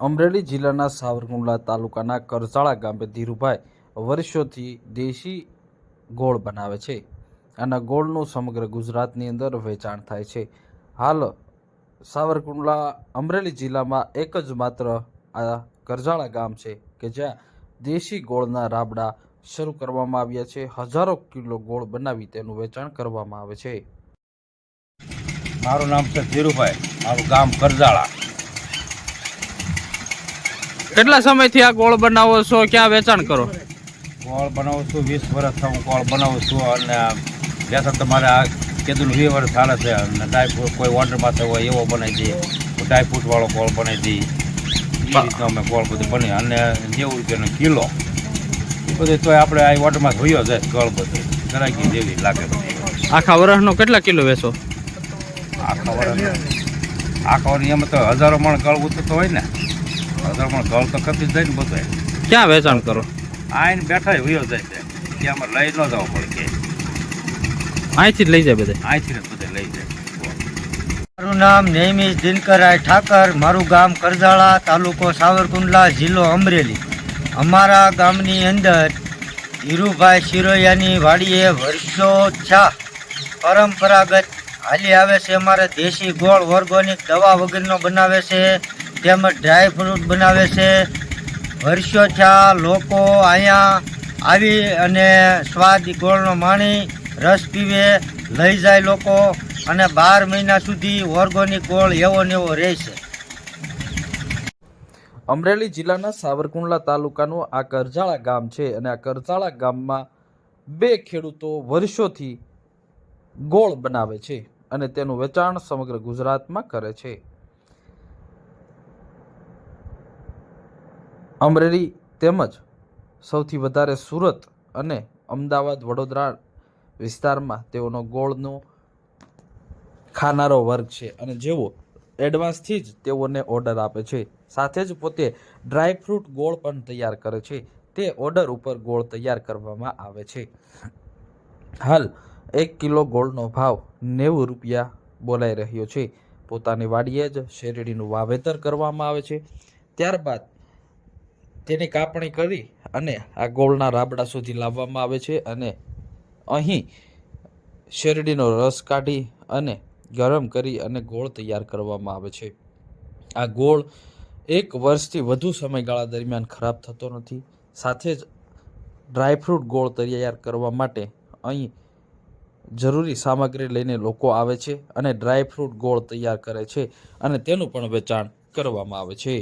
અમરેલી જિલ્લાના સાવરકુંડલા તાલુકાના કરજાળા ગામે ધીરુભાઈ વર્ષોથી દેશી ગોળ બનાવે છે. આના ગોળનું સમગ્ર ગુજરાતની અંદર વેચાણ થાય છે. હાલ સાવરકુંડલા અમરેલી જિલ્લામાં એક જ માત્ર આ કરજાળા ગામ છે કે જ્યાં દેશી ગોળના રાબડા શરૂ કરવામાં આવ્યા છે. હજારો કિલો ગોળ બનાવી તેનું વેચાણ કરવામાં આવે છે. મારું નામ છે ધીરુભાઈ, મારું ગામ કરજાળા. કેટલા સમયથી આ ગોળ બનાવો છો? ક્યાં વેચાણ કરો? ગોળ બનાવું છું 20 વર્ષથી હું ગોળ બનાવું છું અને બેસન તમારે આ કીધું 20 વર્ષ ચાલે છે. અને ડ્રાયફ્રૂટ કોઈ ઓર્ડર પાસે હોય એવો બનાવી દઈએ, ડ્રાયફ્રૂટ વાળો ગોળ બનાવી દઈએ. એ રીતનો અમે ગોળ બધું બની અને 90 રૂપિયાનો કિલો એ બધું તો આપણે આ ઓર્ડરમાં જોયો જાય ગોળ બધું ગરાકી જેવી લાગે બધી. આખા વર્ષનો કેટલા કિલો વેચો? આખા વર્ષ એમાં તો હજારો મણ ગળ ઉતરતો હોય ને, હજારો મણ ગળ તો કપી જાય ને બધું. ક્યાં વેચાણ કરો? આઈને બેઠા વયો જાય છે, ત્યાં અમારે લઈ ન જવું પડે કે અહીંથી જ લઈ જાય બધે? અહીંથી બધે લઈ જાય. મારું નામ નેમિશ દિનકરાય ઠાકર, મારું ગામ કરજાળા, તાલુકો સાવરકુંડલા, જિલ્લો અમરેલી. અમારા ગામની અંદર ધીરુભાઈ શિરોયાની વાડીએ વર્ષો છા પરંપરાગત હાલી આવે છે. અમારે દેશી ગોળ ઓર્ગોનિક દવા વગરનો બનાવે છે, તેમજ ડ્રાય ફ્રૂટ બનાવે છે. વર્ષો છા લોકો અહીંયા આવી અને સ્વાદ ગોળનો માણી રસ પીવે, લઈ જાય લોકો અને 12 મહિના સુધી ઓર્ગોનિક ગોળ એવો ને એવો રહેશે. અમરેલી જિલ્લાના સાવરકુંડલા તાલુકાનું આ કરજાળા ગામ છે અને આ કરજાળા ગામમાં બે ખેડૂતો વર્ષોથી ગોળ બનાવે છે અને તેનું વેચાણ સમગ્ર ગુજરાતમાં કરે છે. અમરેલી તેમજ સૌથી વધારે સુરત અને અમદાવાદ વડોદરા વિસ્તારમાં તેઓનો ગોળનો ખાનારો વર્ગ છે અને જેઓ એડવાન્સથી જ તેઓને ઓર્ડર આપે છે. સાથે જ પોતે ડ્રાયફ્રૂટ ગોળ પણ તૈયાર કરે છે. તે ઓર્ડર ઉપર ગોળ તૈયાર કરવામાં આવે છે. હાલ 1 કિલો ગોળનો ભાવ 90 રૂપિયા બોલાઈ રહ્યો છે. પોતાની વાડીએ જ શેરડીનું વાવેતર કરવામાં આવે છે. ત્યારબાદ તેની કાપણી કરી અને આ ગોળના રાબડા સુધી લાવવામાં આવે છે અને અહીં શેરડીનો રસ કાઢી અને ગરમ કરી અને ગોળ તૈયાર કરવામાં આવે છે. આ ગોળ 1 વર્ષથી વધુ સમયગાળા દરમિયાન ખરાબ થતો નથી. સાથે જ ડ્રાયફ્રૂટ ગોળ તૈયાર કરવા માટે અહીં જરૂરી સામગ્રી લઈને લોકો આવે છે અને ડ્રાયફ્રૂટ ગોળ તૈયાર કરે છે અને તેનું પણ વેચાણ કરવામાં આવે છે.